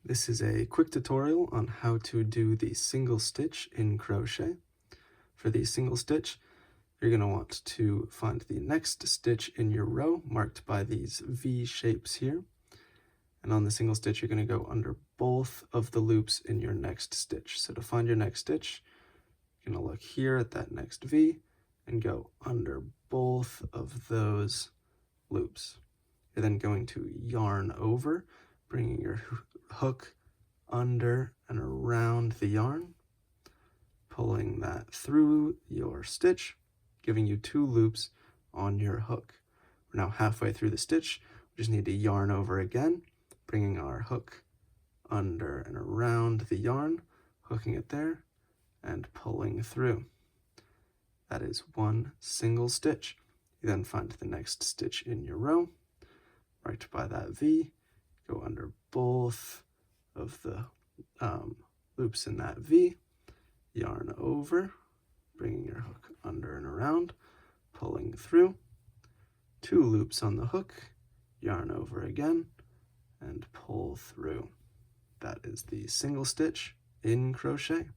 This is a quick tutorial on how to do the single stitch in crochet. For the single stitch, you're going to want to find the next stitch in your row marked by these V shapes here. And on the single stitch, you're going to go under both of the loops in your next stitch. So to find your next stitch, you're going to look here at that next V and go under both of those loops. You're then going to yarn over, bringing your hook under and around the yarn, pulling that through your stitch, giving you 2 loops on your hook. We're now halfway through the stitch. We just need to yarn over again, bringing our hook under and around the yarn, hooking it there, and pulling through. That is one single stitch. You then find the next stitch in your row, right by that V, go under both of the loops in that V, yarn over, bringing your hook under and around, pulling through, 2 loops on the hook, yarn over again, and pull through. That is the single stitch in crochet.